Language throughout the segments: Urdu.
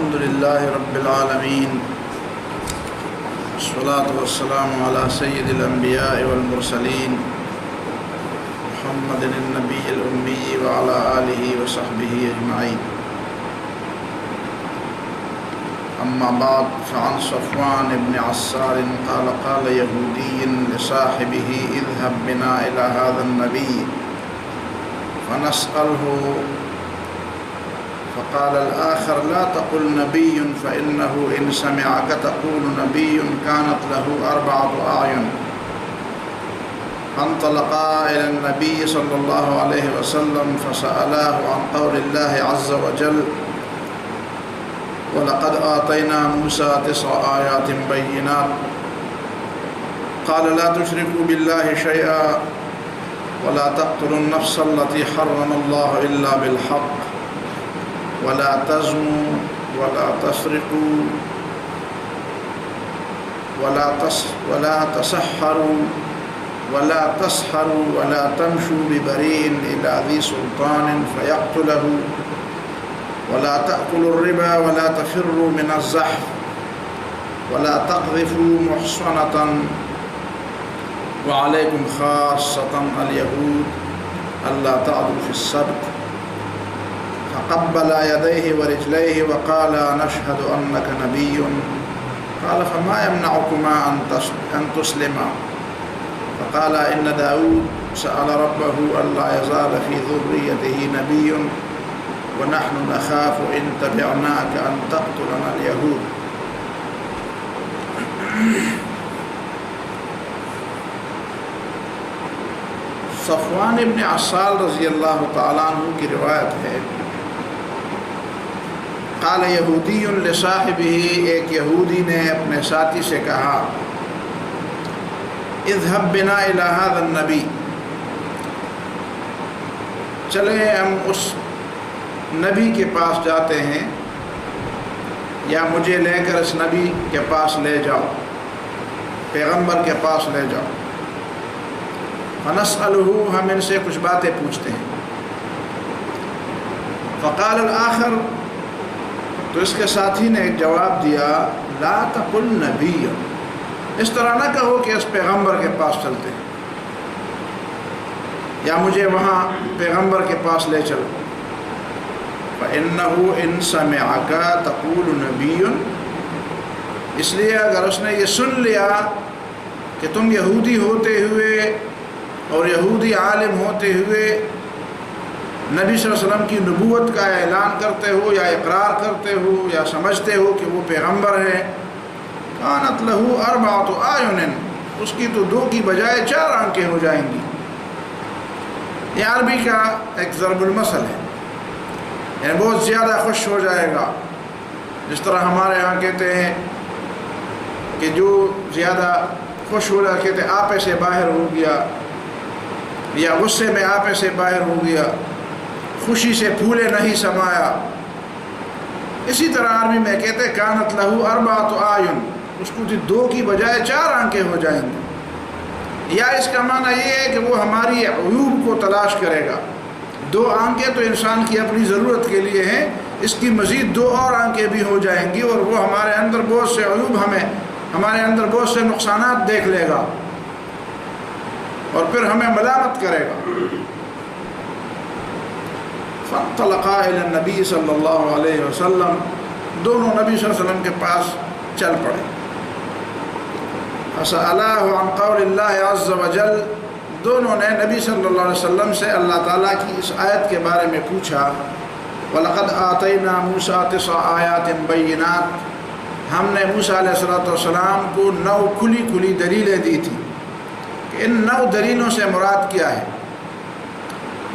الحمد لله رب العالمين والصلاة والسلام على سيد الأنبياء والمرسلين محمد النبي الأمي وعلى آله وصحبه أجمعين. أما بعد، فعن صفوان بن عسار قال يهودي لصاحبه اذهب بنا إلى هذا النبي فنسأله، فقال الآخر لا تقل نبي فإنه إن سمعك تقول نبي كانت له 4 أعين. فانطلقا إلى النبي صلى الله عليه وسلم فسألاه عن قول الله عز وجل وَلَقَدْ آتَيْنَا مُوسَى 9 آيَاتٍ بَيِّنَاتٍ قال لا تشركوا بالله شيئا ولا تقتلوا النفس التي حرم الله إلا بالحق ولا تزنوا ولا تسرقوا ولا تسحروا ولا تمشوا ببريء إلى ذي سلطان فيقتله ولا تأكلوا الربا ولا تفروا من الزحف ولا تقذفوا محصنة وعليكم خاصة اليهود ألا تعدوا في السبت. فقبل يديه ورجليه وقال نشهد أنك نبي. قال فما يمنعكما أن تسلما؟ فقال إن داود سأل ربه ألا يزال في ذريته نبي ونحن نخاف إن تبعناك أن تقتلنا اليهود. صفوان ابن عسال رضی اللہ تعالیٰ عنہ کی روایت ہے، قال یہودی لصاحبہ، ایک یہودی نے اپنے ساتھی سے کہا اذهب بنا الى هذا النبی، چلے ہم اس نبی کے پاس جاتے ہیں، یا مجھے لے کر اس نبی کے پاس لے جاؤ، پیغمبر کے پاس لے جاؤ. فنسألہ، ہم ان سے کچھ باتیں پوچھتے ہیں. فقال الآخر، تو اس کے ساتھی نے ایک جواب دیا لا تقل نبی، اس طرح نہ کہو کہ اس پیغمبر کے پاس چلتے ہیں یا مجھے وہاں پیغمبر کے پاس لے چلو. فإنه إن سمعك تقول نبي، اس لیے اگر اس نے یہ سن لیا کہ تم یہودی ہوتے ہوئے اور یہودی عالم ہوتے ہوئے نبی صلی اللہ علیہ وسلم کی نبوت کا اعلان کرتے ہو یا اقرار کرتے ہو یا سمجھتے ہو کہ وہ پیغمبر ہے، كانت له 4 أعين، اس کی تو 2 کی بجائے 4 آنکھیں ہو جائیں گی. یہ عربی کا ایک ضرب المثل ہے، یعنی بہت زیادہ خوش ہو جائے گا. جس طرح ہمارے یہاں کہتے ہیں کہ جو زیادہ خوش ہو رہا کہتے ہیں آپے سے باہر ہو گیا، یا غصے میں آپے سے باہر ہو گیا، خوشی سے پھولے نہیں سمایا. اسی طرح عربی میں کہتے ہیں کانت لہو 4 أعين، اس کو 2 کی بجائے 4 آنکھیں ہو جائیں گی. یا اس کا معنی یہ ہے کہ وہ ہماری عیوب کو تلاش کرے گا. 2 آنکھیں تو انسان کی اپنی ضرورت کے لیے ہیں، اس کی مزید 2 اور آنکھیں بھی ہو جائیں گی، اور وہ ہمارے اندر بہت سے عیوب، ہمارے اندر بہت سے نقصانات دیکھ لے گا اور پھر ہمیں ملامت کرے گا. فانطلقا الی النبی صلی اللہ علیہ وسلم، دونوں نبی صلی اللہ علیہ وسلم کے پاس چل پڑے. فسألاه عن قول اللہ عز وجل، دونوں نے نبی صلی اللہ علیہ وسلم سے اللہ تعالیٰ کی اس آیت کے بارے میں پوچھا وَلَقَدْ آتَيْنَا مُوسَى 9 آيَاتٍ بَيِّنَاتٍ، ہم نے موسیٰ علیہ السلام کو 9 کھلی دلیلیں دی تھی. کہ ان 9 دلیلوں سے مراد کیا ہے؟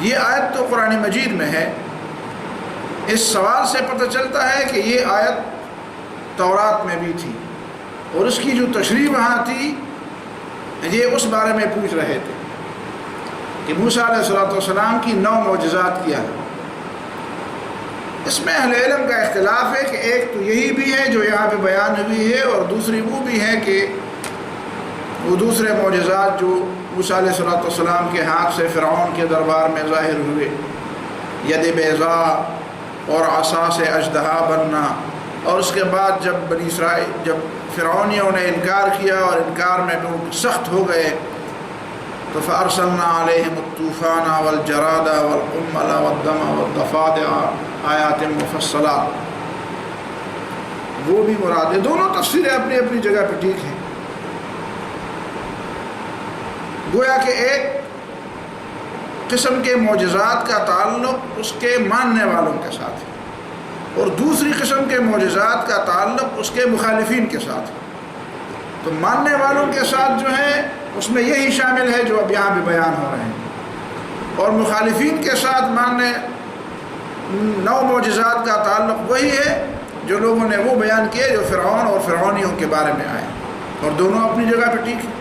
یہ آیت تو قرآن مجید میں ہے. اس سوال سے پتہ چلتا ہے کہ یہ آیت تورات میں بھی تھی، اور اس کی جو تشریح وہاں تھی یہ اس بارے میں پوچھ رہے تھے کہ موسیٰ علیہ السلام کی 9 معجزات کیا ہے. اس میں اہل علم کا اختلاف ہے کہ ایک تو یہی بھی ہے جو یہاں پہ بیان ہوئی ہے، اور دوسری وہ بھی ہے کہ وہ دوسرے معجزات جو موسیٰ علیہ السلام کے ہاتھ سے فرعون کے دربار میں ظاہر ہوئے، ید بیضاء اور عصا سے اژدہا بننا، اور اس کے بعد جب بنی اسرائیل جب فرعونیوں نے انکار کیا اور انکار میں وہ سخت ہو گئے تو فَأَرْسَلْنَا عَلَيْهِمُ الطُّوفَانَ وَالْجَرَادَ وَالْقُمَّلَ وَالدَّمَ وَالضَّفَادِعَ آیَاتٍ مُفَصَّلَاتٍ، وہ بھی مراد ہے۔ دونوں تفسیریں اپنی اپنی جگہ پہ ٹھیک ہیں۔ گویا کہ ایک قسم کے معجزات کا تعلق اس کے ماننے والوں کے ساتھ ہے اور دوسری قسم کے معجزات کا تعلق اس کے مخالفین کے ساتھ ہے۔ تو ماننے والوں کے ساتھ جو ہے اس میں یہی شامل ہے جو اب یہاں بھی بیان ہو رہے ہیں، اور مخالفین کے ساتھ ماننے 9 معجزات کا تعلق وہی ہے جو لوگوں نے وہ بیان کیے جو فرعون اور فرعونیوں کے بارے میں آئے، اور دونوں اپنی جگہ پہ ٹھیک ہیں۔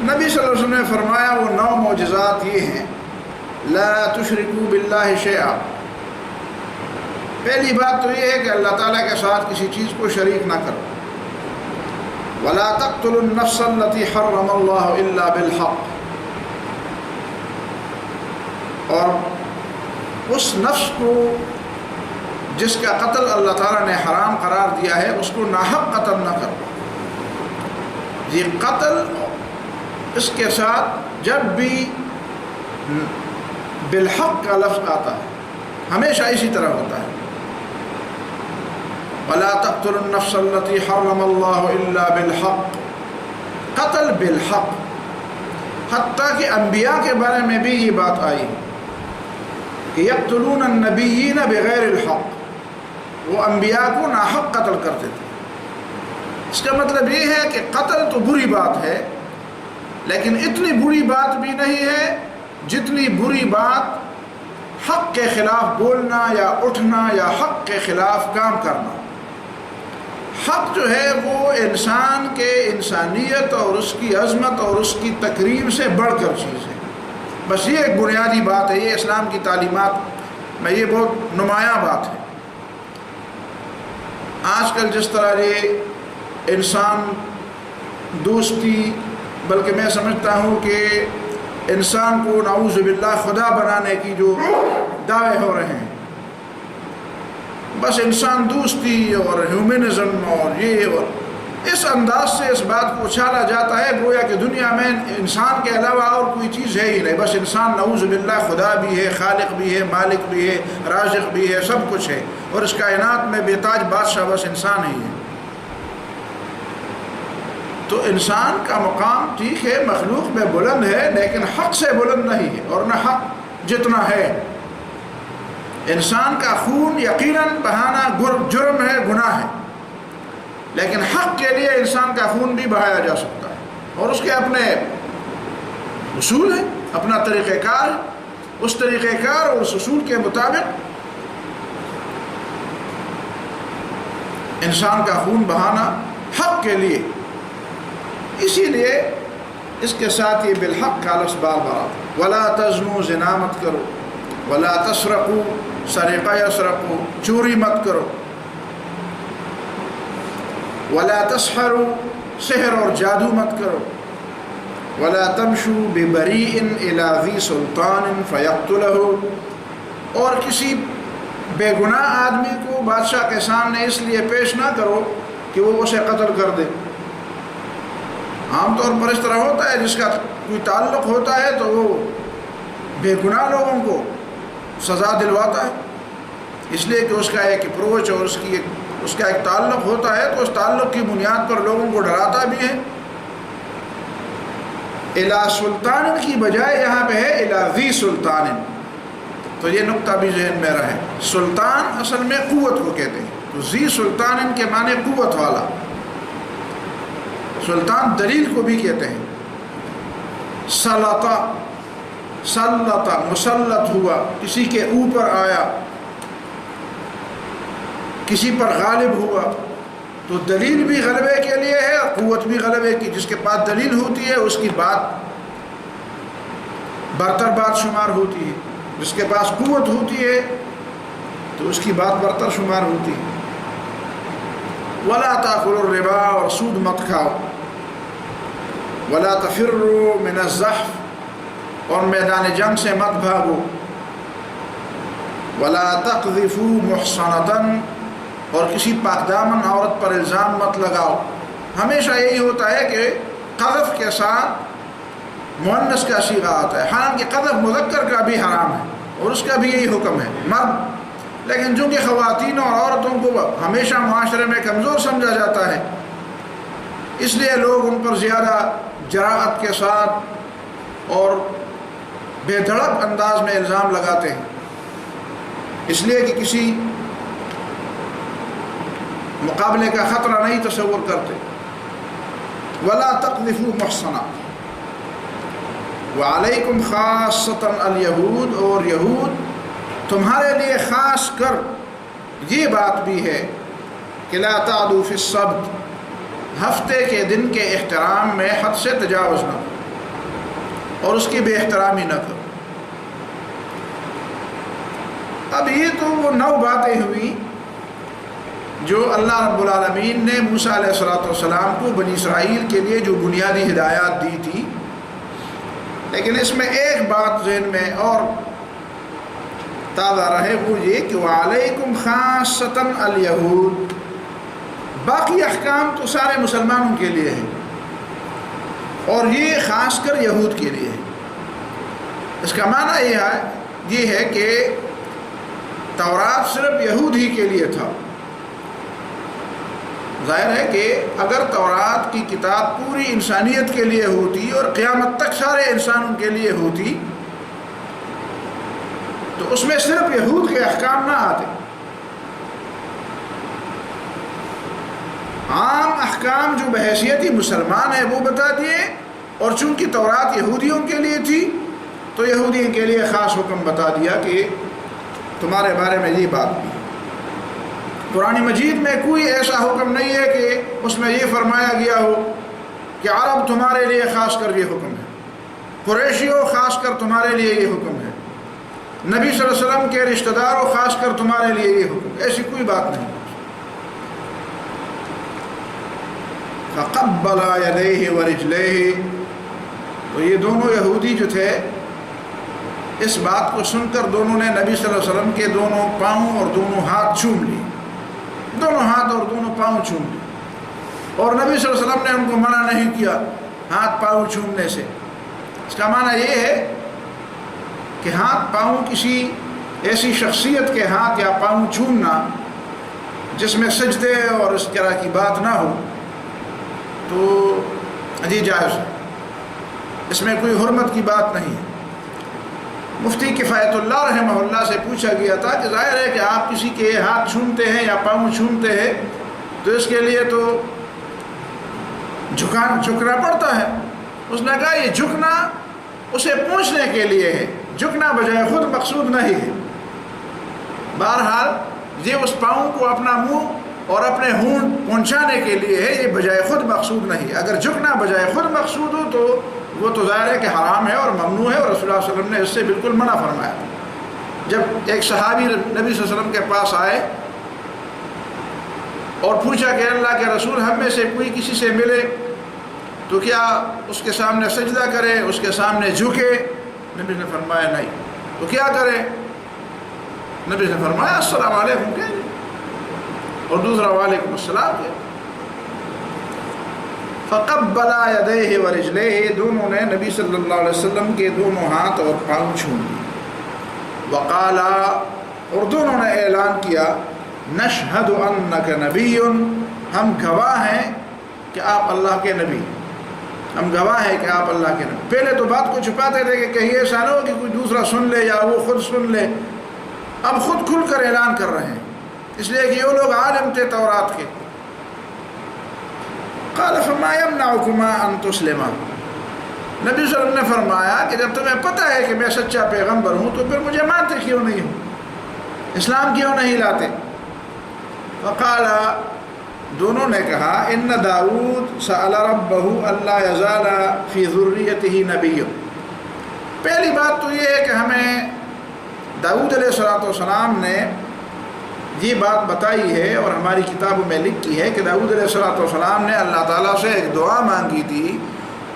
نبی صلی اللہ علیہ وسلم نے فرمایا وہ 9 معجزات یہ ہیں: لا تشرکوا باللہ شیئا، پہلی بات تو یہ ہے کہ اللہ تعالیٰ کے ساتھ کسی چیز کو شریک نہ کرو، ولا تقتلوا النفس التي حرم اللہ الا بالحق، اور اس نفس کو جس کا قتل اللہ تعالیٰ نے حرام قرار دیا ہے اس کو ناحق قتل نہ کرو۔ یہ قتل اس کے ساتھ جب بھی بالحق کا لفظ آتا ہے ہمیشہ اسی طرح ہوتا ہے، وَلَا تَقْتُلُوا النَّفْسَ الَّتِي حَرَّمَ اللَّهُ إِلَّا بِالْحَقِّ، قتل بالحق۔ حتیٰ کہ انبیاء کے بارے میں بھی یہ بات آئی کہ یقتلون النبیین بغیر الحق، وہ انبیاء کو ناحق قتل کرتے تھے۔ اس کا مطلب یہ ہے کہ قتل تو بری بات ہے، لیکن اتنی بری بات بھی نہیں ہے جتنی بری بات حق کے خلاف بولنا یا اٹھنا یا حق کے خلاف کام کرنا۔ حق جو ہے وہ انسان کے انسانیت اور اس کی عظمت اور اس کی تکریم سے بڑھ کر چیز ہے۔ بس یہ ایک بنیادی بات ہے، یہ اسلام کی تعلیمات میں یہ بہت نمایاں بات ہے۔ آج کل جس طرح یہ انسان دوستی، بلکہ میں سمجھتا ہوں کہ انسان کو نعوذ باللہ خدا بنانے کی جو دعوے ہو رہے ہیں، بس انسان دوستی اور ہیومنزم اور یہ اور اس انداز سے اس بات کو اچھالا جاتا ہے گویا کہ دنیا میں انسان کے علاوہ اور کوئی چیز ہے ہی نہیں، بس انسان نعوذ باللہ خدا بھی ہے، خالق بھی ہے، مالک بھی ہے، رازق بھی ہے، سب کچھ ہے، اور اس کائنات میں بے تاج بادشاہ بس انسان ہی ہے۔ تو انسان کا مقام ٹھیک ہے مخلوق میں بلند ہے، لیکن حق سے بلند نہیں ہے، اور نہ حق جتنا ہے۔ انسان کا خون یقیناً بہانا جرم ہے، گناہ ہے، لیکن حق کے لیے انسان کا خون بھی بہایا جا سکتا ہے، اور اس کے اپنے اصول ہیں، اپنا طریقہ کار ہے۔ اس طریقہ کار اور اس اصول کے مطابق انسان کا خون بہانا حق کے لیے، اسی لیے اس کے ساتھ یہ بالحق کا لفظ بار بار آتا ہے۔ ولا تزنوا، زنا مت کرو، ولا تسرقوا، سرقہ یسرقوا، چوری مت کرو، ولا تسحروا، سحر اور جادو مت کرو، ولا تمشوا ببریء الی ذی سلطان فیقتلہ، اور کسی بے گناہ آدمی کو بادشاہ کے سامنے اس لیے پیش نہ کرو کہ وہ اسے قتل کر دے۔ عام طور پر اس طرح ہوتا ہے، جس کا کوئی تعلق ہوتا ہے تو وہ بے گناہ لوگوں کو سزا دلواتا ہے، اس لیے کہ اس کا ایک اپروچ اور اس کا ایک تعلق ہوتا ہے، تو اس تعلق کی بنیاد پر لوگوں کو ڈراتا بھی ہے۔ الی سلطان کی بجائے یہاں پہ ہے الی ذی سلطان، تو یہ نقطہ بھی ذہن میں رہے۔ سلطان اصل میں قوت کو کہتے ہیں، تو ذی سلطان کے معنی قوت والا۔ سلطان دلیل کو بھی کہتے ہیں۔ سلطہ، مسلط ہوا، کسی کے اوپر آیا، کسی پر غالب ہوا، تو دلیل بھی غلبے کے لیے ہے اور قوت بھی غلبے کی۔ جس کے پاس دلیل ہوتی ہے اس کی بات برتر بات شمار ہوتی ہے، جس کے پاس قوت ہوتی ہے تو اس کی بات برتر شمار ہوتی ہے۔ ولا تاکلوا الربا، اور سود مت کھاؤ، ولا تفروا من الزحف، اور میدان جنگ سے مت بھاگو، ولا تقذفوا محصنۃ، اور کسی پاکدامن عورت پر الزام مت لگاؤ۔ ہمیشہ یہی ہوتا ہے کہ قذف کے ساتھ مؤنث کا صیغہ آتا ہے، حالانکہ قذف مذکر کا بھی حرام ہے اور اس کا بھی یہی حکم ہے مرد، لیکن چونکہ خواتین اور عورتوں کو ہمیشہ معاشرے میں کمزور سمجھا جاتا ہے، اس لیے لوگ ان پر زیادہ جراءت کے ساتھ اور بے دھڑک انداز میں الزام لگاتے ہیں، اس لیے کہ کسی مقابلے کا خطرہ نہیں تصور کرتے۔ ولا تقذفوا محصنات وعلیکم خاصۃ الیہود، اور یہود تمہارے لیے خاص کر یہ بات بھی ہے کہ لا تعدوا فی السبت، ہفتے کے دن کے احترام میں حد سے تجاوز نہ کرو اور اس کی بے احترامی نہ کرو۔ اب یہ تو وہ 9 باتیں ہوئیں جو اللہ رب العالمین نے موسیٰ علیہ السلام کو بنی اسرائیل کے لیے جو بنیادی ہدایات دی تھی، لیکن اس میں ایک بات ذہن میں اور تازہ رہے، وہ یہ کہ وعلیکم خاصۃ الیہود، باقی احکام تو سارے مسلمانوں کے لیے ہیں اور یہ خاص کر یہود کے لیے ہے۔ اس کا معنی یہ ہے کہ تورات صرف یہود ہی کے لیے تھا۔ ظاہر ہے کہ اگر تورات کی کتاب پوری انسانیت کے لیے ہوتی اور قیامت تک سارے انسانوں کے لیے ہوتی تو اس میں صرف یہود کے احکام نہ آتے، عام احکام جو بحیثیت مسلمان ہے وہ بتا دیے، اور چونکہ تورات یہودیوں کے لیے تھی تو یہودیوں کے لیے خاص حکم بتا دیا کہ تمہارے بارے میں یہ بات بھی۔ قرآن مجید میں کوئی ایسا حکم نہیں ہے کہ اس میں یہ فرمایا گیا ہو کہ عرب تمہارے لیے خاص کر یہ حکم ہے، قریشیوں خاص کر تمہارے لیے یہ حکم ہے، نبی صلی اللہ علیہ وسلم کے رشتہ داروں خاص کر تمہارے لیے یہ حکم، ایسی کوئی بات نہیں۔ فقبل یدیہ ورجلیہ، تو یہ دونوں یہودی جو تھے اس بات کو سن کر دونوں نے نبی صلی اللہ علیہ وسلم کے دونوں پاؤں اور دونوں ہاتھ چوم لیے، دونوں ہاتھ اور دونوں پاؤں چوم لیے، اور نبی صلی اللہ علیہ وسلم نے ان کو منع نہیں کیا ہاتھ پاؤں چومنے سے۔ اس کا معنی یہ ہے کہ ہاتھ پاؤں کسی ایسی شخصیت کے ہاتھ یا پاؤں چومنا جس میں سجدے اور اس طرح کی بات نہ ہو تو یہ جائز ہے، اس میں کوئی حرمت کی بات نہیں ہے۔ مفتی کفایت اللہ رحمہ اللہ سے پوچھا گیا تھا کہ ظاہر ہے کہ آپ کسی کے ہاتھ چھومتے ہیں یا پاؤں چھومتے ہیں تو اس کے لیے تو جھکنا پڑتا ہے۔ اس نے کہا یہ جھکنا اسے پہنچنے کے لیے ہے، جھکنا بجائے خود مقصود نہیں ہے۔ بہرحال یہ اس پاؤں کو اپنا منہ اور اپنے ہونٹ پہنچانے کے لیے ہے، یہ بجائے خود مقصود نہیں۔ اگر جھکنا بجائے خود مقصود ہو تو وہ تو ظاہر ہے کہ حرام ہے اور ممنوع ہے، اور رسول اللہ صلی اللہ علیہ وسلم نے اس سے بالکل منع فرمایا۔ جب ایک صحابی نبی صلی اللہ علیہ وسلم کے پاس آئے اور پوچھا کہ اللہ کے رسول ہم میں سے کوئی کسی سے ملے تو کیا اس کے سامنے سجدہ کرے، اس کے سامنے جھکے؟ نبی نے فرمایا نہیں۔ تو کیا کرے؟ نبی نے فرمایا السلام علیکم کہہ، اور دوسرا وعلیکم السلام کہہ۔ فقبل یدیہ ورجلیہ، دونوں نے نبی صلی اللہ علیہ وسلم کے دونوں ہاتھ اور پاؤں چھو لیے۔ وقال، اور دونوں نے اعلان کیا، نشہد انک نبی، ہم گواہ ہیں کہ آپ اللہ کے نبی، ہم گواہ ہیں کہ آپ اللہ کے نبی۔ پہلے تو بات کو چھپاتے تھے کہ کہیں ایسا نہ ہو کہ کوئی دوسرا سن لے یا وہ خود سن لے، اب خود کھل کر اعلان کر رہے ہیں، اس لیے کہ وہ لوگ عالم تھے تورات کے۔ قال فما یمنعکما ان تسلما، نبی صلی اللہ علیہ وسلم نے فرمایا کہ جب تمہیں پتہ ہے کہ میں سچا پیغمبر ہوں تو پھر مجھے مانتے کیوں نہیں ہو، اسلام کیوں نہیں لاتے؟ فقال، دونوں نے کہا، ان داؤد سأل ربہ الا یزال فی ذریتہ نبی۔ پہلی بات تو یہ ہے کہ ہمیں داؤد علیہ السلام نے یہ بات بتائی ہے اور ہماری کتابوں میں لکھی ہے کہ داؤد علیہ السلام نے اللہ تعالیٰ سے ایک دعا مانگی تھی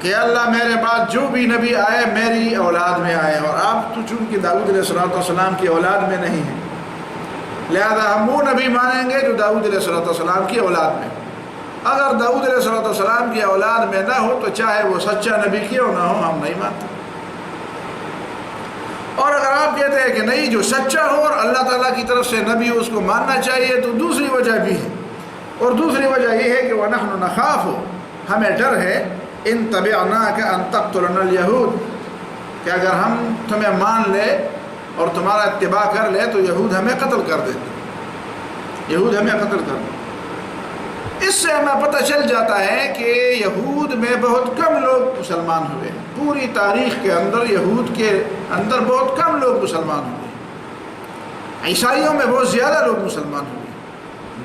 کہ اللہ میرے بعد جو بھی نبی آئے میری اولاد میں آئے، اور آپ تو چونکہ داؤد علیہ السلام کی اولاد میں نہیں ہیں، لہذا ہم وہ نبی مانیں گے جو داؤد علیہ السلام کی اولاد میں. اگر داؤد علیہ السلام کی اولاد میں نہ ہو تو چاہے وہ سچا نبی کیوں نہ ہو ہم نہیں مانتے. اور اگر آپ کہتے ہیں کہ نہیں جو سچا ہو اور اللہ تعالیٰ کی طرف سے نبی ہو اس کو ماننا چاہیے تو دوسری وجہ بھی ہے. اور دوسری وجہ یہ ہے کہ وَنَحْنُ نَخَافُ ہمیں ڈر ہے إِن تَبِعْنَاكَ أَن تَقْتُلَنَا الْيَهُودَ کہ اگر ہم تمہیں مان لے اور تمہارا اتباع کر لے تو یہود ہمیں قتل کر دیں. یہود ہمیں قتل کر دیں. اس سے ہمیں پتہ چل جاتا ہے کہ یہود میں بہت کم لوگ مسلمان ہوئے. پوری تاریخ کے اندر یہود کے اندر بہت کم لوگ مسلمان ہوئے. عیسائیوں میں بہت زیادہ لوگ مسلمان ہوئے.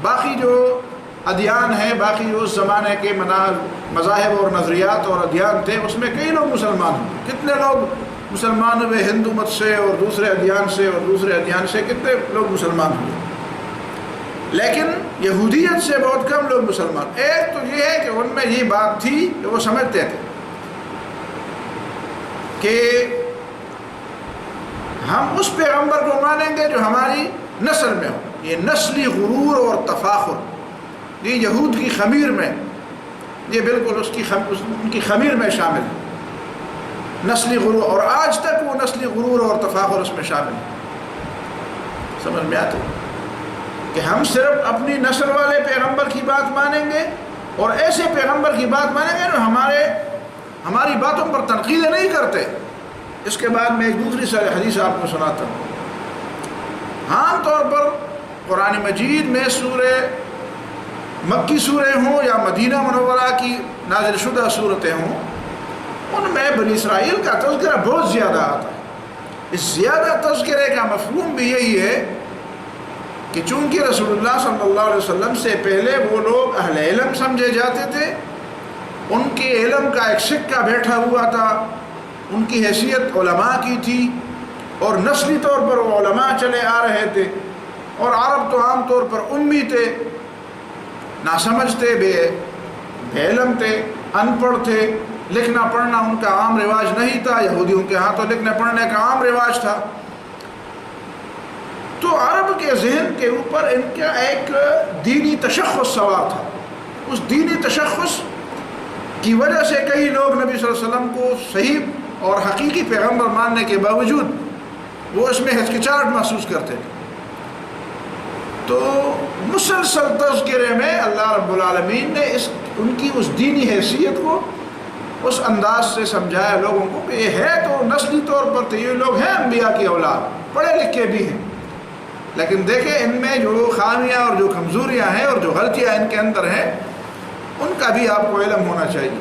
باقی جو ادیان ہیں، باقی اس زمانے کے مذاہب اور نظریات اور ادیان تھے اس میں کئی لوگ مسلمان ہوئے. کتنے لوگ مسلمان ہوئے ہندو مت سے اور دوسرے ادیان سے اور دوسرے ادیان سے کتنے لوگ مسلمان ہوئے. لیکن یہودیت سے بہت کم لوگ مسلمان. ایک تو یہ ہے کہ ان میں یہ بات تھی کہ وہ سمجھتے تھے کہ ہم اس پیغمبر کو مانیں گے جو ہماری نسل میں ہو. یہ نسلی غرور اور تفاخر یہ یہود کی خمیر میں، یہ بالکل ان کی خمیر میں شامل ہے. نسلی غرور، اور آج تک وہ نسلی غرور اور تفاخر اس میں شامل ہے. سمجھ میں آتے کہ ہم صرف اپنی نسل والے پیغمبر کی بات مانیں گے اور ایسے پیغمبر کی بات مانیں گے جو ہماری باتوں پر تنقید نہیں کرتے. اس کے بعد میں ایک دوسری حدیث آپ کو سناتا ہوں. عام طور پر قرآن مجید میں سورہ مکی سورہ ہوں یا مدینہ منورہ کی نازل شدہ صورتیں ہوں، ان میں بنی اسرائیل کا تذکرہ بہت زیادہ آتا ہے. اس زیادہ تذکرے کا مفہوم بھی یہی ہے کہ چونکہ رسول اللہ صلی اللہ علیہ وسلم سے پہلے وہ لوگ اہل علم سمجھے جاتے تھے، ان کے علم کا ایک سکہ بیٹھا ہوا تھا، ان کی حیثیت علماء کی تھی اور نسلی طور پر وہ علماء چلے آ رہے تھے. اور عرب تو عام طور پر امی تھے، ناسمجھ تھے، بے علم تھے، ان پڑھ تھے. لکھنا پڑھنا ان کا عام رواج نہیں تھا. یہودیوں کے ہاں تو لکھنے پڑھنے کا عام رواج تھا. تو عرب کے ذہن کے اوپر ان کا ایک دینی تشخص سوار تھا. اس دینی تشخص کی وجہ سے کئی لوگ نبی صلی اللہ علیہ وسلم کو صحیح اور حقیقی پیغمبر ماننے کے باوجود وہ اس میں ہچکچاہٹ محسوس کرتے تھے. تو مسلسل تذکرے میں اللہ رب العالمین نے ان کی اس دینی حیثیت کو اس انداز سے سمجھایا لوگوں کو کہ یہ ہے تو نسلی طور پر تو یہ لوگ ہیں انبیاء کی اولاد، پڑھے لکھے بھی ہیں، لیکن دیکھیں ان میں جو خامیاں اور جو کمزوریاں ہیں اور جو غلطیاں ان کے اندر ہیں ان کا بھی آپ کو علم ہونا چاہیے،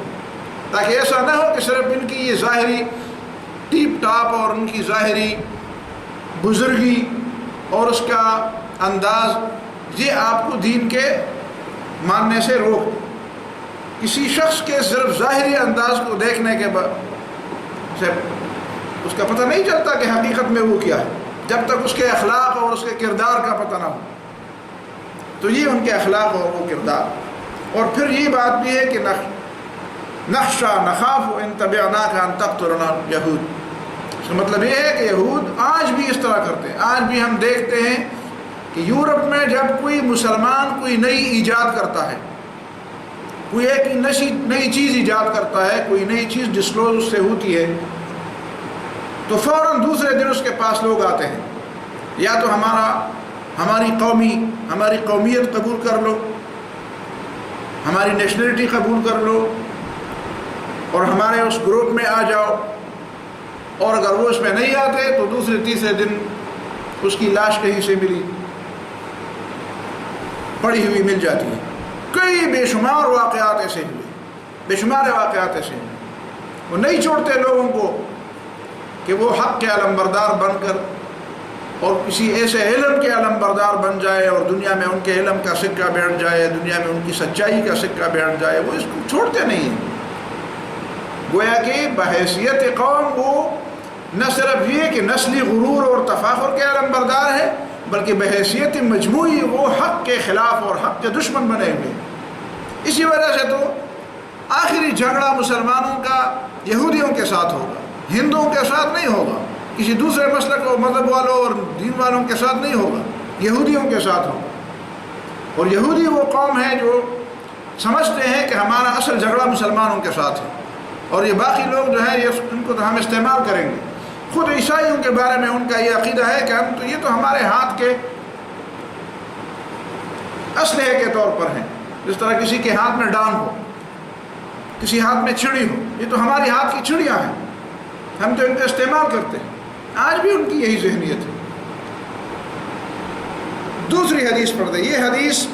تاکہ ایسا نہ ہو کہ صرف ان کی یہ ظاہری ٹیپ ٹاپ اور ان کی ظاہری بزرگی اور اس کا انداز یہ آپ کو دین کے ماننے سے روک. کسی شخص کے صرف ظاہری انداز کو دیکھنے کے بعد سے اس کا پتہ نہیں چلتا کہ حقیقت میں وہ کیا ہے جب تک اس کے اخلاق اور اس کے کردار کا پتہ نہ ہو. تو یہ ان کے اخلاق اور وہ کردار. اور پھر یہ بات بھی ہے کہ نخشا نخاف ان تبعناک ان تقتلنا یہود. اس کا مطلب یہ ہے کہ یہود آج بھی اس طرح کرتے ہیں. آج بھی ہم دیکھتے ہیں کہ یورپ میں جب کوئی مسلمان کوئی نئی ایجاد کرتا ہے، کوئی ایک نئی چیز ایجاد کرتا ہے، کوئی نئی چیز ڈسکلوز اس سے ہوتی ہے، تو فوراً دوسرے دن اس کے پاس لوگ آتے ہیں، یا تو ہماری قومیت قبول کر لو، ہماری نیشنلٹی قبول کر لو اور ہمارے اس گروپ میں آ جاؤ. اور اگر وہ اس میں نہیں آتے تو دوسرے تیسرے دن اس کی لاش کہیں سے ملی پڑی ہوئی مل جاتی ہے. کئی بے شمار واقعات ایسے ہوئے، بے شمار واقعات ایسے ہوئے. وہ نہیں چھوڑتے لوگوں کو کہ وہ حق کے علمبردار بن کر اور کسی ایسے علم کے علمبردار بن جائے اور دنیا میں ان کے علم کا سکہ بیٹھ جائے، دنیا میں ان کی سچائی کا سکہ بیٹھ جائے. وہ اس کو چھوڑتے نہیں ہیں. گویا کہ بحیثیت قوم وہ نہ صرف یہ کہ نسلی غرور اور تفاخر کے علمبردار ہے، بلکہ بحیثیت مجموعی وہ حق کے خلاف اور حق کے دشمن بنے ہوئے. اسی وجہ سے تو آخری جھگڑا مسلمانوں کا یہودیوں کے ساتھ ہوگا، ہندوؤں کے ساتھ نہیں ہوگا، کسی دوسرے مسلک اور مذہب والوں اور دین والوں کے ساتھ نہیں ہوگا. یہودیوں کے ساتھ ہوں. اور یہودی وہ قوم ہے جو سمجھتے ہیں کہ ہمارا اصل جھگڑا مسلمانوں کے ساتھ ہے، اور یہ باقی لوگ جو ہیں ان کو تو ہم استعمال کریں گے. خود عیسائیوں کے بارے میں ان کا یہ عقیدہ ہے کہ یہ تو ہمارے ہاتھ کے اسلحے کے طور پر ہیں. جس طرح کسی کے ہاتھ میں ڈان ہو، کسی ہاتھ میں چھڑی ہو، یہ تو ہماری ہاتھ کی چھڑیاں ہیں، ہم تو ان کا استعمال کرتے ہیں. آج بھی ان کی یہی ذہنیت ہے. دوسری حدیث پڑھ دیں. یہ حدیث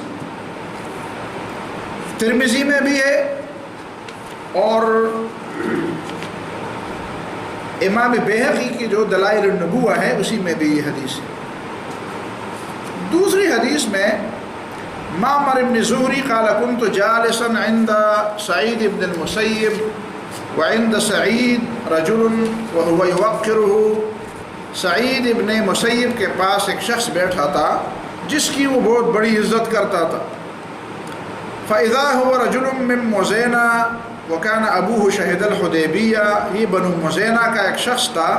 ترمذی میں بھی ہے اور امام بیہقی کی جو دلائل النبوہ ہے اسی میں بھی یہ حدیث ہے. دوسری حدیث میں معمر بن زہری قال كنت جالسا عند سعید بن المسیب وعند سعید رجل وهو يوقره. سعید ابن مسیب کے پاس ایک شخص بیٹھا تھا جس کی وہ بہت بڑی عزت کرتا تھا. فَإِذَا هُوَ رَجُلٌ مِّن مُزَيْنَةَ وَكَانَ أَبُوهُ شَهِدَ الْحُدَیبِیَّۃَ. یہ بنو مزینہ کا ایک شخص تھا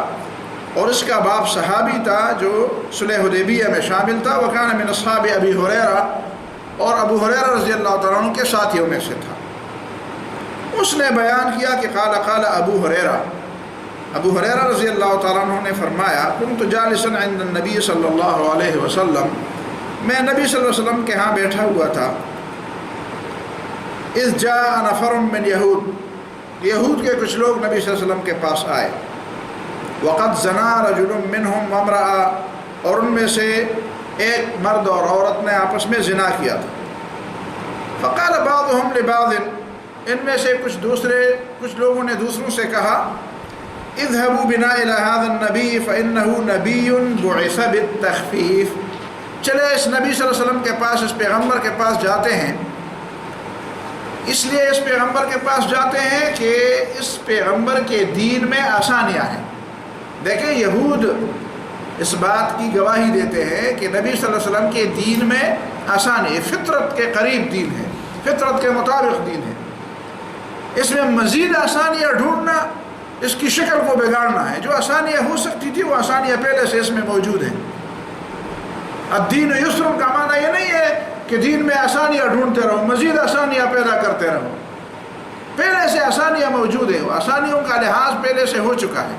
اور اس کا باپ صحابی تھا جو صلح حدیبیہ میں شامل تھا. وَكَانَ مِنْ أَصْحَابِ أَبِي هُرَیرَہ، اور ابو ہریرہ رضی اللہ تعالیٰ عنہ کے ساتھیوں میں سے تھا. اس نے بیان کیا کہ قال ابو ہریرہ رضی اللہ تعالیٰ عنہ نے فرمایا كنت جالسا عند النبی صلی اللہ علیہ وسلم، میں نبی صلی اللہ علیہ وسلم کے ہاں بیٹھا ہوا تھا. اذ جاء نفر من یہود کے کچھ لوگ نبی صلی اللہ علیہ وسلم کے پاس آئے. وقد زنا رجل منهم وامرأة، اور ان میں سے ایک مرد اور عورت نے آپس میں زنا کیا تھا. فقال بعضهم لبعض، ان میں سے کچھ لوگوں نے دوسروں سے کہا اذهبوا بنا الى هذا النبي فانه نبي بعث بالتخفيف. چلے اس نبی صلی اللہ علیہ وسلم کے پاس، اس پیغمبر کے پاس جاتے ہیں. اس لیے اس پیغمبر کے پاس جاتے ہیں کہ اس پیغمبر کے دین میں آسانیاں ہیں. دیکھیں یہود اس بات کی گواہی دیتے ہیں کہ نبی صلی اللہ علیہ وسلم کے دین میں آسانی ہے، فطرت کے قریب دین ہے، فطرت کے مطابق دین ہے. اس میں مزید آسانیاں ڈھونڈنا اس کی شکل کو بگاڑنا ہے. جو آسانیاں ہو سکتی تھی وہ آسانیاں پہلے سے اس میں موجود ہیں. الدین یسر کا معنی یہ نہیں ہے کہ دین میں آسانیاں ڈھونڈتے رہو، مزید آسانیاں پیدا کرتے رہو. پہلے سے آسانیاں موجود ہیں، آسانیوں کا لحاظ پہلے سے ہو چکا ہے.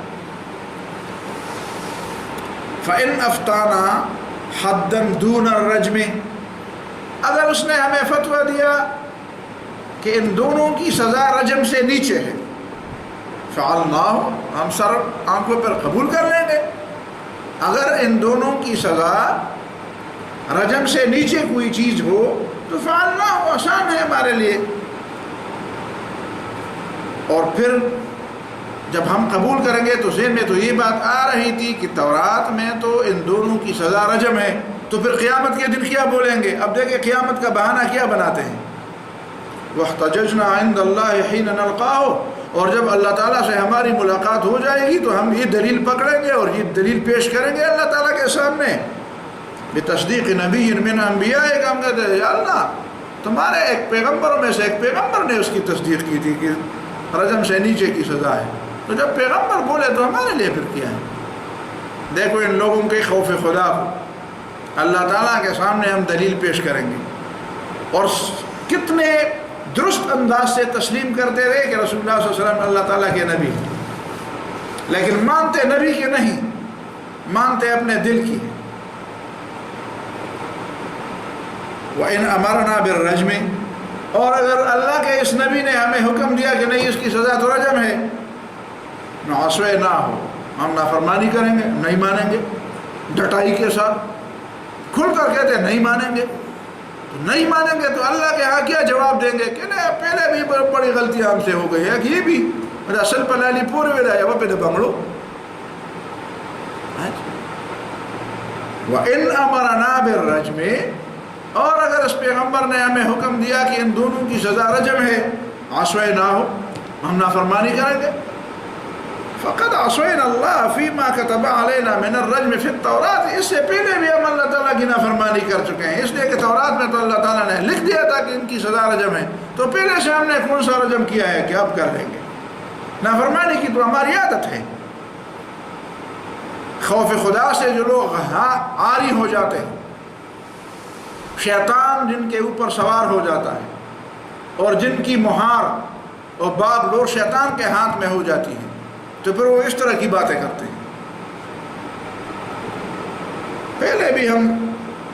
فَإِنْ أَفْتَانَا حَدًّا دُونَ الرَّجْمِ، اگر اس نے ہمیں فتویٰ دیا کہ ان دونوں کی سزا رجم سے نیچے ہے، فعلناہ، ہم سر آنکھوں پر قبول کر لیں گے. اگر ان دونوں کی سزا رجم سے نیچے کوئی چیز ہو تو فعلناہ، آسان ہے ہمارے لیے. اور پھر جب ہم قبول کریں گے تو ذہن میں تو یہ بات آ رہی تھی کہ تورات میں تو ان دونوں کی سزا رجم ہے، تو پھر قیامت کے دن کیا بولیں گے؟ اب دیکھیں قیامت کا بہانہ کیا بناتے ہیں. وَاحْتَجَجْنَا عِنْدَ اللَّهِ حِينَ نَلْقَاهُ، اور جب اللہ تعالیٰ سے ہماری ملاقات ہو جائے گی تو ہم یہ دلیل پکڑیں گے اور یہ دلیل پیش کریں گے اللہ تعالیٰ کے سامنے. بتصدیق نبی من انبیاء، ہم کہتے ہیں یا اللہ تمہارے ایک پیغمبروں میں سے ایک پیغمبر نے اس کی تصدیق کی تھی کہ رجم سے نیچے کی سزا ہے. تو جب پیغمبر بولے تو ہمارے لیے پھر کیا ہے؟ دیکھو ان لوگوں کے خوف خدا کو اللہ تعالیٰ کے سامنے ہم دلیل پیش کریں گے. اور کتنے درست انداز سے تسلیم کرتے رہے کہ رسول اللہ صلی اللہ علیہ وسلم اللہ تعالیٰ کے نبی، لیکن مانتے نبی کے نہیں، مانتے اپنے دل کی. وَإِنْ أَمَرْنَا بِالرَّجْمِ، اور اگر اللہ کے اس نبی نے ہمیں حکم دیا کہ نہیں اس کی سزا تو رجم ہے، نعصوے نہ ہو، ہم نافرمانی کریں گے، نہیں مانیں گے. ڈٹائی کے ساتھ کھل کر کہتے ہیں نہیں مانیں گے، نہیں مانیں گے تو اللہ کے ہاں کیا جواب دیں گے کہ نہیں پہلے بھی بڑی غلطیاں ہم سے ہو گئی ہے کہ یہ بھی اصل پلالی پورے میں رہے وہ پہ بنگڑو. وَإِنْ أَمَرَنَا بِالرَّجْمِ، اور اگر اس پیغمبر نے ہمیں حکم دیا کہ ان دونوں کی سزا رجم ہے، عصوے نہ ہو، ہم نافرمانی کریں گے. فقد عصینا اللہ فیما کتب علینا من الرجم فی التوراۃ، اس سے پہلے بھی ہم اللہ تعالیٰ کی نافرمانی کر چکے ہیں. اس لیے کہ تورات میں تو اللہ تعالیٰ نے لکھ دیا تھا کہ ان کی سزا رجم ہے، تو پہلے سے ہم نے کون سا رجم کیا ہے کہ اب کر لیں گے. نافرمانی کی تو ہماری عادت ہے. خوف خدا سے جو لوگ عاری ہو جاتے ہیں شیطان جن کے اوپر سوار ہو جاتا ہے اور جن کی مہار اور باغ ڈور شیطان کے ہاتھ میں ہو جاتی ہے، تو پھر وہ اس طرح کی باتیں کرتے ہیں۔ پہلے بھی ہم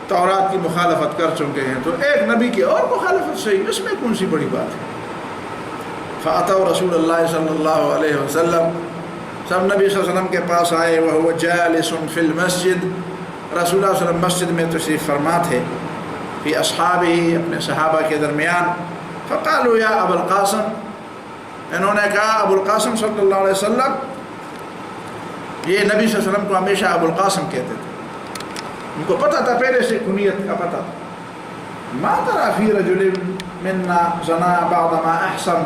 تورات کی مخالفت کر چکے ہیں، تو ایک نبی کی اور مخالفت صحیح، اس میں کون سی بڑی بات ہے؟ فَأَتَوْا رسول اللہ صلی اللہ علیہ وسلم، سب نبی صلی اللہ علیہ وسلم کے پاس آئے، وَهُوَ جَالِسٌ فِي الْمَسْجِدِ، رسول اللہ صلی اللہ علیہ وسلم مسجد میں تشریف فرما تھے، فی اصحابہ، اپنے صحابہ کے درمیان، فقالوا یا ابو القاسم، انہوں نے کہا ابو القاسم صلی اللہ علیہ وسلم، یہ نبی صلی اللہ علیہ وسلم کو ہمیشہ ابو القاسم کہتے تھے، ان کو پتہ تھا، پہلے سے کنیت کا پتہ تھا۔ ما ترى فی رجل منا زنا بعد ما احسن،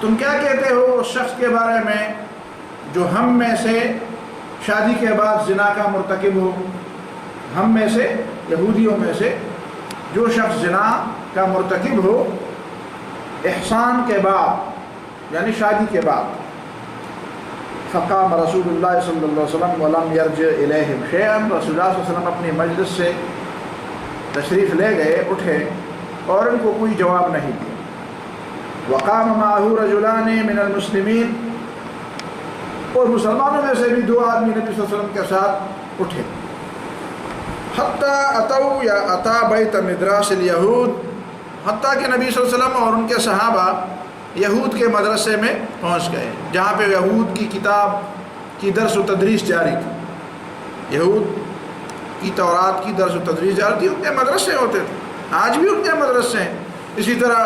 تم کیا کہتے ہو اس شخص کے بارے میں جو ہم میں سے شادی کے بعد زنا کا مرتکب ہو؟ ہم میں سے، یہودیوں میں سے جو شخص زنا کا مرتکب ہو احسان کے بعد، یعنی شادی کے بعد۔ فقام رسول اللہ صلی اللہ علیہ وسلم ولم یرجع الیہم شیئا، رسول اللہ صلی اللہ علیہ وسلم اپنی مجلس سے تشریف لے گئے، اٹھے اور ان کو کوئی جواب نہیں دیا۔ وقام معه رجلان من المسلمین، اور مسلمانوں میں سے بھی دو آدمی نبی صلی اللہ علیہ وسلم کے ساتھ اٹھے۔ حتیٰ اتوا یا اتا بیت مدراس الیہود، حتیٰ کہ نبی صلی اللہ علیہ وسلم اور ان کے صحابہ یہود کے مدرسے میں پہنچ گئے، جہاں پہ یہود کی کتاب کی درس و تدریس جاری تھی، یہود کی تورات کی درس و تدریس جاری تھی، ان کے مدرسے ہوتے تھے، آج بھی ان کے مدرسے ہیں۔ اسی طرح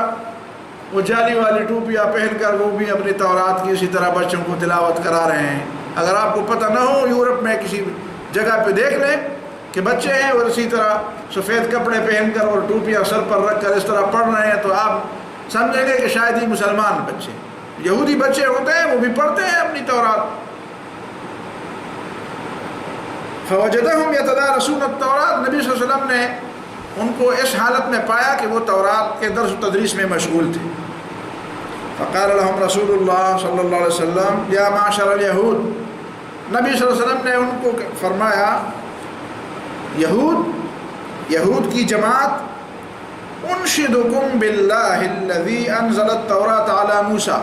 وہ جالی والی ٹوپیاں پہن کر وہ بھی اپنی تورات کی اسی طرح بچوں کو تلاوت کرا رہے ہیں۔ اگر آپ کو پتہ نہ ہو، یورپ میں کسی جگہ پہ دیکھ لیں کہ بچے ہیں اور اسی طرح سفید کپڑے پہن کر اور ٹوپیاں سر پر رکھ کر اس طرح پڑھ رہے ہیں، تو آپ سمجھیں گے کہ شاید ہی مسلمان بچے، یہودی بچے ہوتے ہیں، وہ بھی پڑھتے ہیں اپنی تورات۔ فوجدہم یتدارسون التوراۃ، نبی صلی اللہ علیہ وسلم نے ان کو اس حالت میں پایا کہ وہ تورات کے درس و تدریس میں مشغول تھے۔ فقال لهم رسول اللہ صلی اللہ علیہ وسلم یا معشر الیہود، نبی صلی اللہ علیہ وسلم نے ان کو فرمایا، یہود کی جماعت، انشدکم باللہ الذی انزل التوراۃ علی موسیٰ،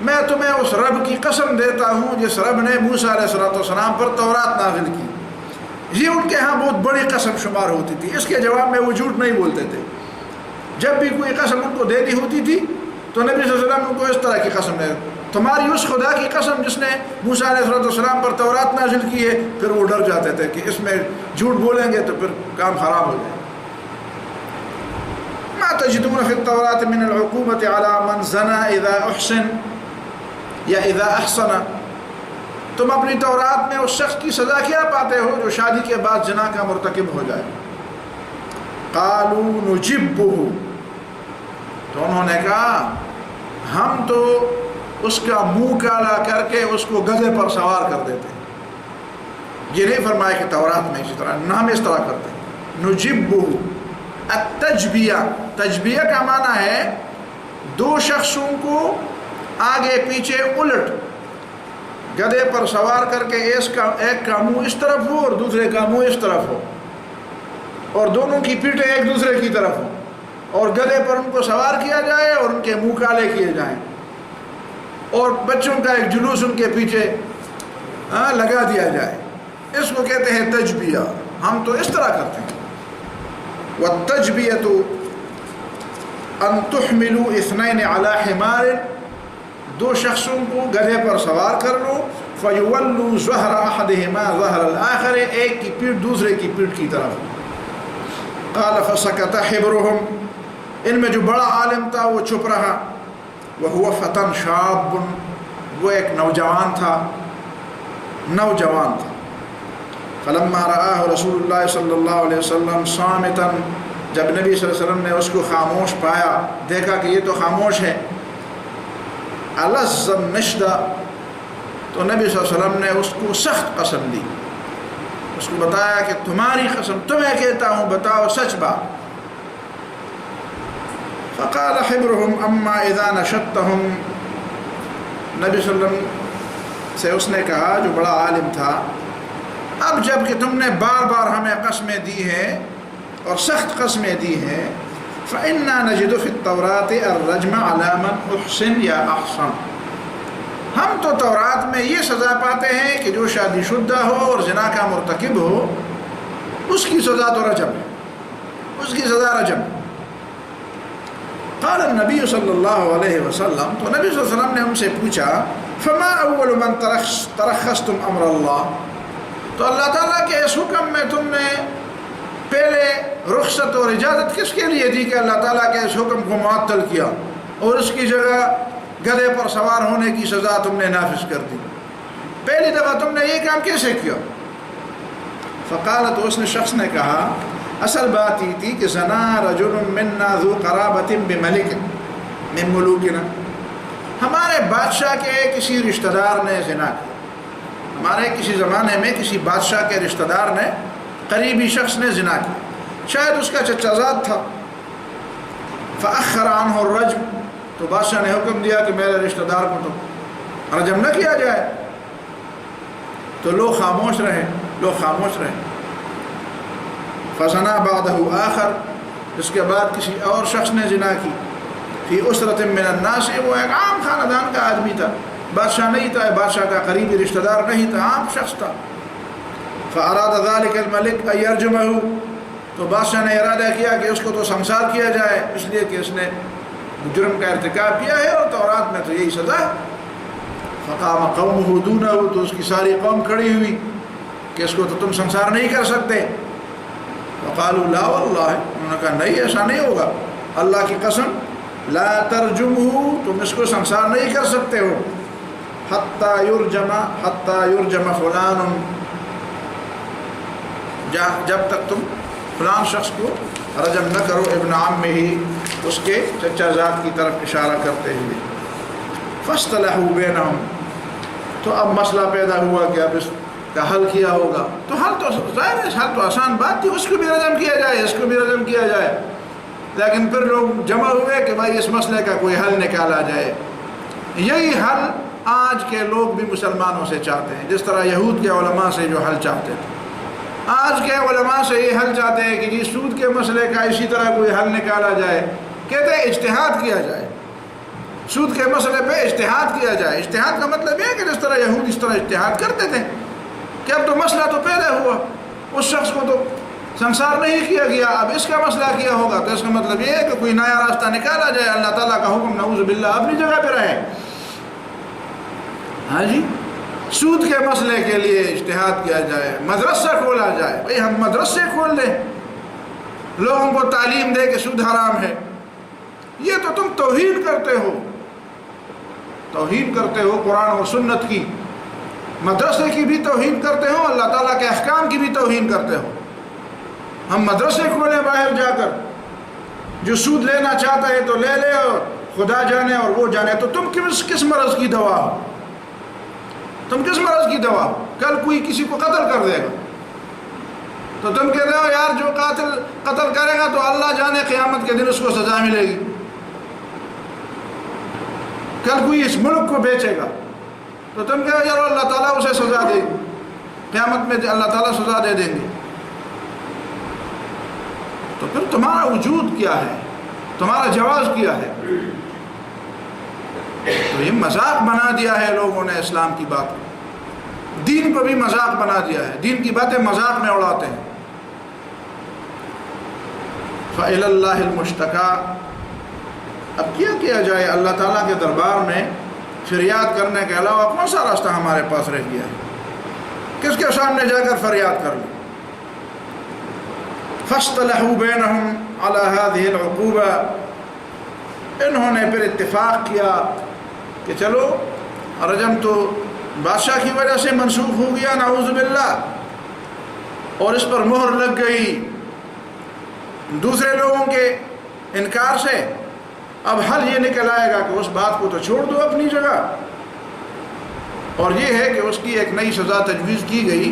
میں تمہیں اس رب کی قسم دیتا ہوں جس رب نے موسیٰ علیہ السلام پر تورات نازل کی۔ یہ ان کے ہاں بہت بڑی قسم شمار ہوتی تھی، اس کے جواب میں وہ جھوٹ نہیں بولتے تھے۔ جب بھی کوئی قسم ان کو دینی ہوتی تھی تو نبی صلی اللہ علیہ وسلم ان کو اس طرح کی قسم دے، تمہاری اس خدا کی قسم جس نے موسیٰ علیہ السلام پر تورات نازل کی ہے، پھر وہ ڈر جاتے تھے کہ اس میں جھوٹ بولیں گے تو پھر کام خراب ہو جائے۔ ما تجدون فی التوراۃ من العقوبۃ علی من زنا اذا احسن یا اذا احسن، تم اپنی تورات میں اس شخص کی سزا کیا پاتے ہو جو شادی کے بعد زنا کا مرتکب ہو جائے؟ قالوا نجبہ، تو انہوں نے کہا ہم تو اس کا منہ کالا کر کے اس کو گدھے پر سوار کر دیتے ہیں۔ یہ نہیں فرمایا کہ تورات میں اسی طرح، نہ ہم اس طرح کرتے ہیں۔ نجبہ، التجبیہ، تجبیہ کا معنی ہے دو شخصوں کو آگے پیچھے الٹ گدھے پر سوار کر کے ایک کا منہ اس طرف ہو اور دوسرے کا منہ اس طرف ہو، اور دونوں کی پیٹھیں ایک دوسرے کی طرف ہو، اور گدھے پر ان کو سوار کیا جائے اور ان کے منہ کالے کیے جائیں، اور بچوں کا ایک جلوس ان کے پیچھے لگا دیا جائے۔ اس کو کہتے ہیں تجبیہ، ہم تو اس طرح کرتے ہیں۔ والتجبیۃ ان تحملوا اثنین علی حمار، دو شخصوں کو گدھے پر سوار کر لو، فیولوا ظہر احدہما ظہر الآخر، ایک کی پیٹھ دوسرے کی پیٹھ کی طرف۔ قال فسکت حبرہم، ان میں جو بڑا عالم تھا وہ چھپ رہا، وہو فتن شاب، وہ ایک نوجوان تھا۔ فلما رآہ رسول اللہ صلی اللہ علیہ وسلم صامتا، جب نبی صلی اللہ علیہ وسلم نے اس کو خاموش پایا، دیکھا کہ یہ تو خاموش ہے، الز النشدہ، تو نبی صلی اللہ علیہ وسلم نے اس کو سخت قسم دی، اس کو بتایا کہ تمہاری قسم تمہیں کہتا ہوں، بتاؤ سچ بات۔ فقال حبرهم اما اذا نشدتهم، نبی صلی اللہ علیہ وسلم سے اس نے کہا جو بڑا عالم تھا، اب جب کہ تم نے بار بار ہمیں قسمیں دی ہیں اور سخت قسمیں دی ہیں. فَإِنَّا نَجِدُ فِي التَّوْرَاةِ الرَّجْمَ عَلَى مَنْ أُحْسِنَ یا احسن. ہم تو تورات میں یہ سزا پاتے ہیں کہ جو شادی شدہ ہو اور زنا کا مرتکب ہو اس کی سزا تو رجم ہے، اس کی سزا رجم. قال النبی صلی اللہ علیہ وسلم، تو نبی صلی اللہ علیہ وسلم نے ان سے پوچھا فما اول من ترخصتم امر اللہ، تو اللہ تعالیٰ کے اس حکم میں تم نے پہلے رخصت اور اجازت کس کے لیے دی کہ اللہ تعالیٰ کے اس حکم کو معطل کیا اور اس کی جگہ گدھے پر سوار ہونے کی سزا تم نے نافذ کر دی؟ پہلی دفعہ تم نے یہ کام کیسے کیا؟ فقالت، اس نے شخص نے کہا اصل بات یہ تھی کہ زنا رجل منا ذو قرابت بملک من ملوکنا، ہمارے بادشاہ کے کسی رشتہ دار نے زنا کیا. ہمارے کسی زمانے میں کسی بادشاہ کے رشتہ دار نے، قریبی شخص نے زنا کیا، شاید اس کا چچا زاد تھا. فأخر عنہ الرجم، تو بادشاہ نے حکم دیا کہ میرے رشتہ دار کو تو رجم نہ کیا جائے. تو لوگ خاموش رہے. فزنا بعدہ آخر، اس کے بعد کسی اور شخص نے زنا کی. فی اسرۃ من الناس، وہ ایک عام خاندان کا آدمی تھا، بادشاہ نہیں تھا، بادشاہ کا قریبی رشتہ دار نہیں تھا، عام شخص تھا. فاراد ذلک الملک ان یرجمہ، تو بادشاہ نے ارادہ کیا کہ اس کو تو سنسار کیا جائے، اس لیے کہ اس نے جرم کا ارتکاب کیا ہے اور تورات میں تو یہی سزا ہے. فقام قومہ دونہ، تو اس کی ساری قوم کھڑی ہوئی کہ اس کو تو تم سنسار نہیں کر سکتے. وقالوا لا واللہ، انہوں نے کہا نہیں، ایسا نہیں ہوگا، اللہ کی قسم، لا ترجمہ، تم اس کو سنسار نہیں کر سکتے ہو. حتی یرجم فلان، جب تک تم فلان شخص کو رجم نہ کرو، ابن عم ہی، اس کے چچا زاد کی طرف اشارہ کرتے ہوئے. فاصطلحوا بینہم، تو اب مسئلہ پیدا ہوا کہ اب اس کا حل کیا ہوگا. تو حل تو ظاہر ہے، حل تو آسان بات تھی، اس کو بھی رجم کیا جائے، اس کو بھی رجم کیا جائے. لیکن پھر لوگ جمع ہوئے کہ بھائی اس مسئلے کا کوئی حل نکالا جائے. یہی حل آج کے لوگ بھی مسلمانوں سے چاہتے ہیں، جس طرح یہود کے علماء سے جو حل چاہتے تھے، آج کے علماء سے یہ حل چاہتے ہیں کہ جی سود کے مسئلے کا اسی طرح کوئی حل نکالا جائے. کہتے ہیں اجتہاد کیا جائے، سود کے مسئلے پہ اجتہاد کیا جائے. اجتہاد کا مطلب یہ ہے کہ جس طرح یہود اس طرح اجتہاد کرتے تھے کہ اب تو مسئلہ تو پیدا ہوا، اس شخص کو تو سنسار نہیں کیا گیا، اب اس کا مسئلہ کیا ہوگا، تو اس کا مطلب یہ ہے کہ کوئی نیا راستہ نکالا جائے. اللہ تعالیٰ کا حکم نعوذ باللہ اپنی جگہ پہ رہے. ہاں جی، سود کے مسئلے کے لیے اجتہاد کیا جائے، مدرسہ کھولا جائے. بھئی ہم مدرسے کھول دیں، لوگوں کو تعلیم دے کہ سود حرام ہے. یہ تو تم توہین کرتے ہو، توہین کرتے ہو قرآن اور سنت کی. مدرسے کی بھی توہین کرتے ہو، اللہ تعالیٰ کے احکام کی بھی توہین کرتے ہو. ہم مدرسے کھولیں باہر جا کر، جو سود لینا چاہتا ہے تو لے لے، اور خدا جانے اور وہ جانے. تو تم کس مرض کی دوا ہو؟ تم کس مرض کی دوا ہو؟ کل کوئی کسی کو قتل کر دے گا تو تم کہتے ہو یار جو قتل کرے گا تو اللہ جانے قیامت کے دن اس کو سزا ملے گی. کل کوئی اس ملک کو بیچے گا تو تم کہو یار اللہ تعالیٰ اسے سزا دے گی، قیامت میں اللہ تعالیٰ سزا دے دیں گے. تو پھر تمہارا وجود کیا ہے، تمہارا جواز کیا ہے؟ تو یہ مذاق بنا دیا ہے لوگوں نے اسلام کی بات کو، دین کو بھی مذاق بنا دیا ہے، دین کی باتیں مذاق میں اڑاتے ہیں. فَإِلَى اللَّهِ الْمُشْتَكَى، اب کیا جائے؟ اللہ تعالیٰ کے دربار میں فریاد کرنے کے علاوہ کون سا راستہ ہمارے پاس رہ گیا ہے؟ کس کے سامنے جا کر فریاد کر لیں؟ فَاصْطَلَحُوا بَيْنَهُمْ عَلَى هَذِهِ الْعُقُوبَةِ، انہوں نے پھر اتفاق کیا کہ چلو رجم تو بادشاہ کی وجہ سے منسوخ ہو گیا نعوذ باللہ، اور اس پر مہر لگ گئی دوسرے لوگوں کے انکار سے. اب حل یہ نکل آئے گا کہ اس بات کو تو چھوڑ دو اپنی جگہ، اور یہ ہے کہ اس کی ایک نئی سزا تجویز کی گئی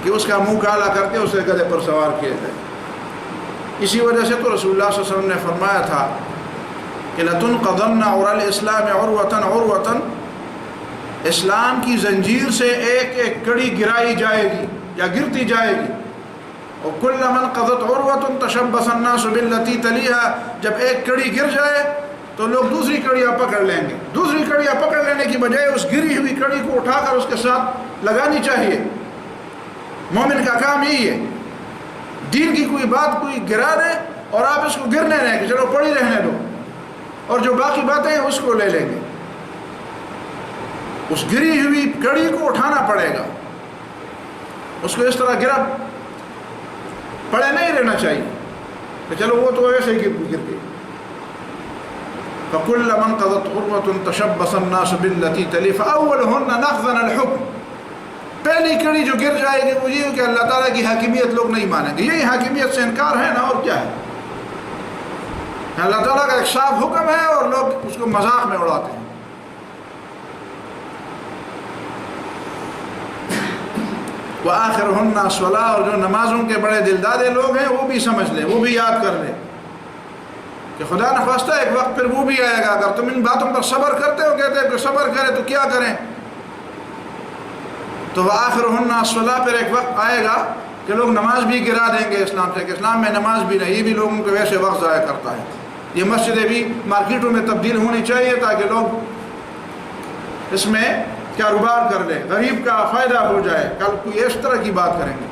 کہ اس کا منہ کالا کر کے اسے گدھے پر سوار کیا جائے. اسی وجہ سے تو رسول اللہ صلی اللہ علیہ وسلم نے فرمایا تھا کہ لَتُنْقَضَنَّ عُرَى الْإِسْلَامِ عُرْوَةً عُرْوَةً، اسلام کی زنجیر سے ایک ایک کڑی گرائی جائے گی یا گرتی جائے گی، وَكُلَّ مَنْ قَضَتْ عُرْوَةٌ تَشَبَّثَ النَّاسُ بِالَّتِي تَلِيهَا، جب ایک کڑی گر جائے تو لوگ دوسری کڑیاں پکڑ لیں گے. دوسری کڑیاں پکڑ لینے کی بجائے اس گری ہوئی کڑی کو اٹھا کر اس کے ساتھ لگانی چاہیے. مومن کا کام یہی ہے. دین کی کوئی بات کوئی گرا دے اور آپ اس کو گرنے رہیں کہ چلو پڑی رہنے دو، اور جو باقی باتیں ہیں اس کو لے لیں گے. اس گری ہوئی کڑی کو اٹھانا پڑے گا. اس کو اس طرح گرا پڑے نہیں رہنا چاہیے کہ چلو وہ تو ایسے ہی گر گئی. فَكُلَّ مَنْ قَضَتْ عُرْوَةٌ تَشَبَّثَ النَّاسُ بِالَّتِي تَلِيهَا فَأَوَّلُهُنَّ نَخْذًا الْحُكْمِ. پہلی کڑی جو گر جائے گی وہ یہ کہ اللہ تعالیٰ کی حاکمیت لوگ نہیں مانیں گے. یہی حاکمیت سے انکار ہے نا، اور کیا ہے. اللہ تعالیٰ کا ایک صاف حکم ہے اور لوگ اس کو مذاق میں اڑاتے ہیں. وَآخِرُهُنَّ الصَّلَاةُ، اور جو نمازوں کے بڑے دلدادے لوگ ہیں وہ بھی سمجھ لیں، وہ بھی یاد کر لیں کہ خدا نخواستہ ایک وقت پھر وہ بھی آئے گا. اگر تم ان باتوں پر صبر کرتے ہو، کہتے ہیں کہ صبر کریں تو کیا کریں، تو وَآخِرُهُنَّ الصَّلَاةُ، پھر ایک وقت آئے گا کہ لوگ نماز بھی گرا دیں گے اسلام سے، کہ اسلام میں نماز بھی نہیں. یہ بھی لوگوں کو ویسے وقت ضائع کرتا ہے. یہ مسجدیں بھی مارکیٹوں میں تبدیل ہونی چاہیے تاکہ لوگ اس میں کاروبار کر لیں، غریب کا فائدہ ہو جائے. کل کوئی اس طرح کی بات کریں گے.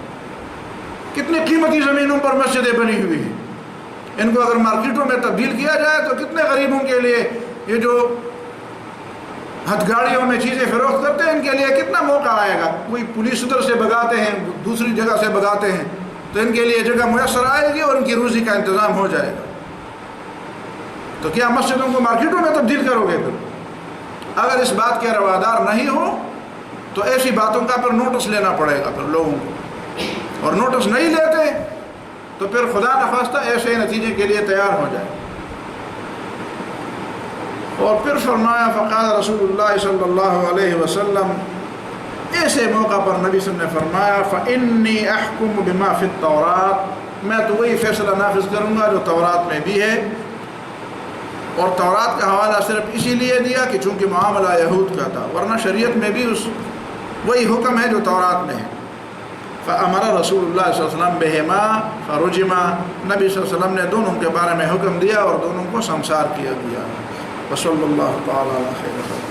کتنی قیمتی زمینوں پر مسجدیں بنی ہوئی ہیں، ان کو اگر مارکیٹوں میں تبدیل کیا جائے تو کتنے غریبوں کے لیے، یہ جو ہتھ گاڑیوں میں چیزیں فروخت کرتے ہیں ان کے لیے کتنا موقع آئے گا. کوئی پولیس ادھر سے بگاتے ہیں، دوسری جگہ سے بگاتے ہیں، تو ان کے لیے جگہ میسر آئے گی اور ان کی روزی کا انتظام ہو جائے گا. تو کیا مسجدوں کو مارکیٹوں میں تبدیل کرو گے؟ پھر اگر اس بات کے روادار نہیں ہو تو ایسی باتوں کا پھر نوٹس لینا پڑے گا پھر لوگوں کو، اور نوٹس نہیں لیتے تو پھر خدا نخواستہ ایسے نتیجے کے لیے تیار ہو جائے. اور پھر فرمایا فقال رسول اللہ صلی اللہ علیہ وسلم، ایسے موقع پر نبی صلی اللہ علیہ وسلم نے فرمایا فإنی احکم بما فی التورات، میں تو وہی فیصلہ نافذ کروں گا جو تورات میں بھی ہے. اور تورات کا حوالہ صرف اسی لیے دیا کہ چونکہ معاملہ یہود کا تھا، ورنہ شریعت میں بھی وہی حکم ہے جو تورات میں ہے. فأمر رسول اللہ صلی اللہ علیہ وسلم بہما فرجما، نبی صلی اللہ علیہ وسلم نے دونوں کے بارے میں حکم دیا اور دونوں کو سمسار کیا گیا. وصلی اللہ تعالی علی خیر.